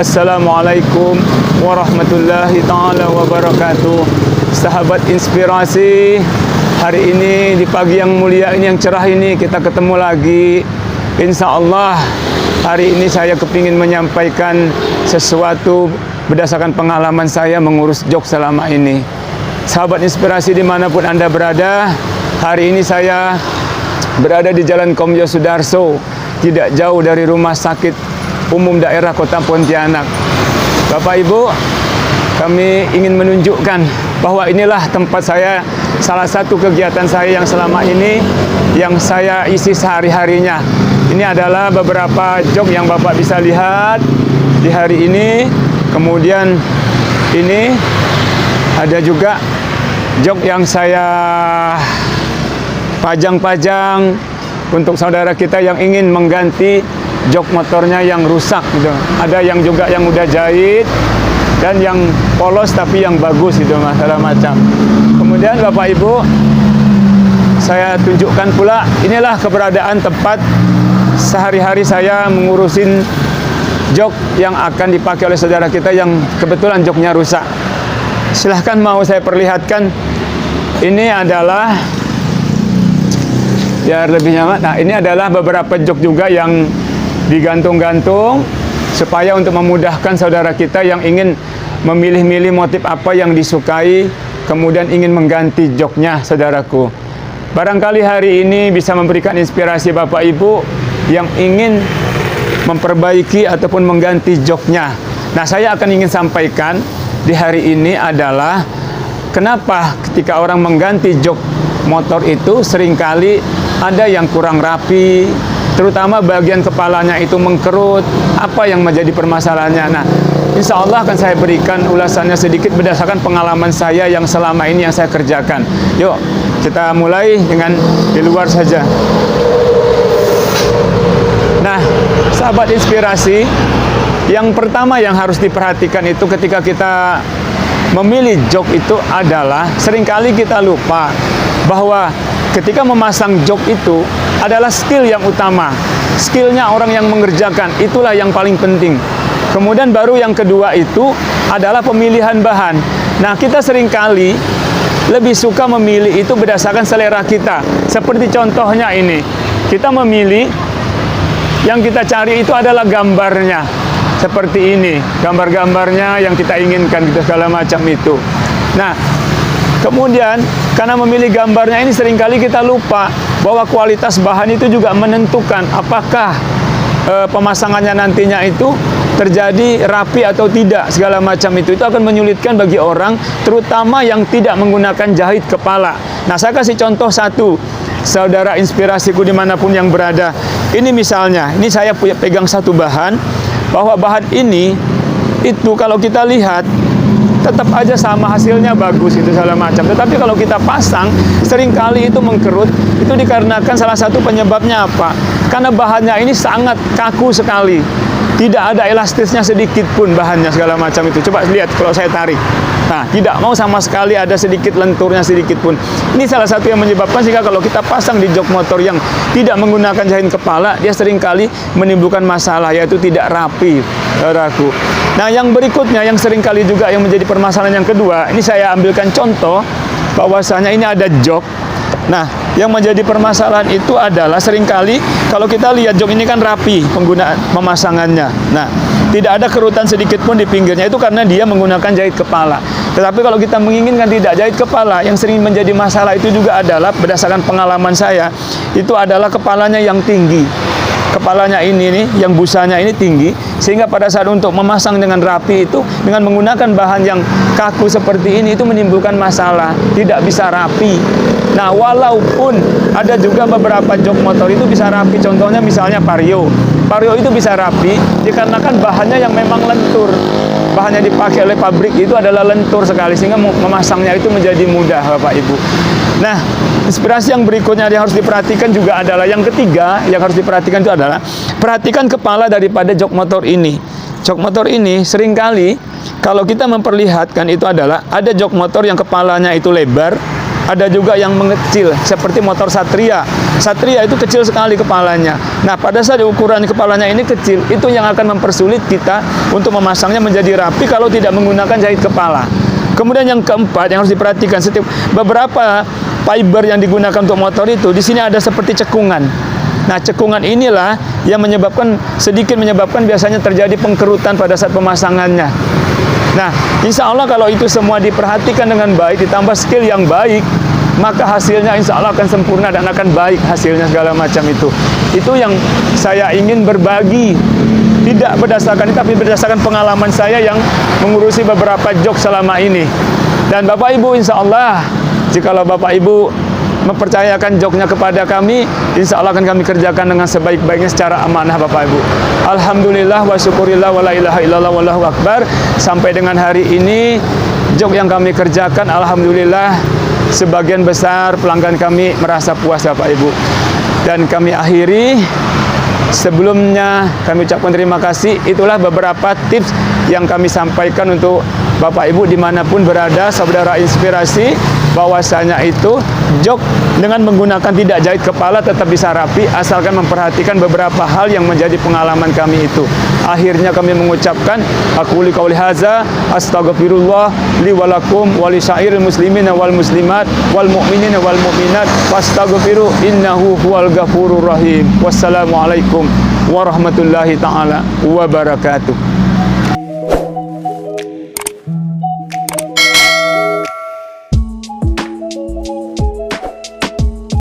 Assalamualaikum warahmatullahi ta'ala wabarakatuh. Sahabat inspirasi, hari ini di pagi yang mulia ini, yang cerah ini, kita ketemu lagi. Insya Allah hari ini saya kepingin menyampaikan sesuatu berdasarkan pengalaman saya mengurus jok selama ini. Sahabat inspirasi dimanapun Anda berada, hari ini saya berada di Jalan Komyo Sudarso, tidak jauh dari Rumah Sakit Umum Daerah Kota Pontianak. Bapak Ibu, kami ingin menunjukkan bahwa inilah tempat saya, salah satu kegiatan saya yang selama ini yang saya isi sehari-harinya. Ini adalah beberapa jok yang Bapak bisa lihat di hari ini. Kemudian ini ada juga jok yang saya pajang-pajang untuk saudara kita yang ingin mengganti jok motornya yang rusak gitu. Ada yang juga yang udah jahit dan yang polos tapi yang bagus gitu, masalah macam. Kemudian Bapak Ibu, saya tunjukkan pula inilah keberadaan tempat sehari-hari saya mengurusin jok yang akan dipakai oleh saudara kita yang kebetulan joknya rusak. Silahkan mau saya perlihatkan. Ini adalah biar lebih nyaman. Nah, ini adalah beberapa jok juga yang digantung-gantung supaya untuk memudahkan saudara kita yang ingin memilih-milih motif apa yang disukai, kemudian ingin mengganti joknya, saudaraku. Barangkali hari ini bisa memberikan inspirasi Bapak Ibu yang ingin memperbaiki ataupun mengganti joknya. Nah, saya akan ingin sampaikan di hari ini adalah kenapa ketika orang mengganti jok motor itu seringkali ada yang kurang rapi, terutama bagian kepalanya itu mengkerut. Apa yang menjadi permasalahannya? Nah, insya Allah akan saya berikan ulasannya sedikit berdasarkan pengalaman saya yang selama ini yang saya kerjakan. Yuk, kita mulai dengan di luar saja. Nah, sahabat inspirasi, yang pertama yang harus diperhatikan itu ketika kita memilih jok itu adalah seringkali kita lupa bahwa ketika memasang jok itu adalah skill yang utama. Skillnya orang yang mengerjakan, itulah yang paling penting. Kemudian baru yang kedua itu adalah pemilihan bahan. Nah, kita seringkali lebih suka memilih itu berdasarkan selera kita. Seperti contohnya ini, kita memilih yang kita cari itu adalah gambarnya. Seperti ini, gambar-gambarnya yang kita inginkan, gitu, segala macam itu. Nah, kemudian karena memilih gambarnya ini seringkali kita lupa bahwa kualitas bahan itu juga menentukan apakah pemasangannya nantinya itu terjadi rapi atau tidak, segala macam itu akan menyulitkan bagi orang, terutama yang tidak menggunakan jahit kepala. Nah, saya kasih contoh satu, saudara inspirasiku dimanapun yang berada. Ini misalnya, ini saya pegang satu bahan, bahwa bahan ini itu kalau kita lihat tetap aja sama hasilnya bagus itu segala macam. Tetapi kalau kita pasang seringkali itu mengkerut. Itu dikarenakan salah satu penyebabnya apa? Karena bahannya ini sangat kaku sekali. Tidak ada elastisnya sedikit pun bahannya segala macam itu. Coba lihat kalau saya tarik. Nah, tidak mau sama sekali ada sedikit lenturnya sedikit pun. Ini salah satu yang menyebabkan sehingga kalau kita pasang di jok motor yang tidak menggunakan jahit kepala, dia seringkali menimbulkan masalah, yaitu tidak rapi, saudaraku. Nah, yang berikutnya yang seringkali juga yang menjadi permasalahan yang kedua, ini saya ambilkan contoh bahwasanya ini ada jok. Nah, yang menjadi permasalahan itu adalah seringkali kalau kita lihat jok ini kan rapi penggunaan pemasangannya. Nah, tidak ada kerutan sedikit pun di pinggirnya, itu karena dia menggunakan jahit kepala. Tetapi kalau kita menginginkan tidak jahit kepala, yang sering menjadi masalah itu juga adalah berdasarkan pengalaman saya, itu adalah kepalanya yang tinggi. Kepalanya ini nih, yang busanya ini tinggi, sehingga pada saat untuk memasang dengan rapi itu, dengan menggunakan bahan yang kaku seperti ini, itu menimbulkan masalah, tidak bisa rapi. Nah, walaupun ada juga beberapa jok motor itu bisa rapi, contohnya misalnya Vario. Vario itu bisa rapi dikarenakan bahannya yang memang lentur. Bahannya dipakai oleh pabrik itu adalah lentur sekali, sehingga memasangnya itu menjadi mudah, Bapak Ibu. Nah, inspirasi yang berikutnya yang harus diperhatikan juga adalah yang ketiga yang harus diperhatikan itu adalah perhatikan kepala daripada jok motor ini. Jok motor ini seringkali kalau kita memperlihatkan itu adalah ada jok motor yang kepalanya itu lebar, ada juga yang mengecil seperti motor Satria. Satria itu kecil sekali kepalanya. Nah, pada saat ukuran kepalanya ini kecil, itu yang akan mempersulit kita untuk memasangnya menjadi rapi kalau tidak menggunakan jahit kepala. Kemudian yang keempat yang harus diperhatikan, setiap beberapa fiber yang digunakan untuk motor itu di sini ada seperti cekungan. Nah, cekungan inilah yang sedikit menyebabkan biasanya terjadi pengkerutan pada saat pemasangannya. Nah, insya Allah kalau itu semua diperhatikan dengan baik, ditambah skill yang baik, maka hasilnya insya Allah akan sempurna dan akan baik hasilnya segala macam itu. Itu yang saya ingin berbagi, tidak berdasarkan ini, tapi berdasarkan pengalaman saya yang mengurusi beberapa jok selama ini. Dan Bapak Ibu insya Allah, jikalau Bapak Ibu mempercayakan joknya kepada kami, insya Allah akan kami kerjakan dengan sebaik-baiknya secara amanah Bapak Ibu. Alhamdulillah wa syukurillah wa la ilaha illallah wallahu akbar. Sampai dengan hari ini jok yang kami kerjakan alhamdulillah sebagian besar pelanggan kami merasa puas Bapak Ibu. Dan kami akhiri, sebelumnya kami ucapkan terima kasih. Itulah beberapa tips yang kami sampaikan untuk Bapak Ibu dimanapun berada, saudara inspirasi, bahwasanya itu jok dengan menggunakan tidak jahit kepala tetap bisa rapi asalkan memperhatikan beberapa hal yang menjadi pengalaman kami itu. Akhirnya kami mengucapkan aku qouli hadza astaghfirullah li wa lakum wa li sa'iril muslimin wal muslimat wal mu'minin wal mu'minat fastaghfiru innahu huwal ghafurur rahim. Wassalamualaikum warahmatullahi taala wabarakatuh.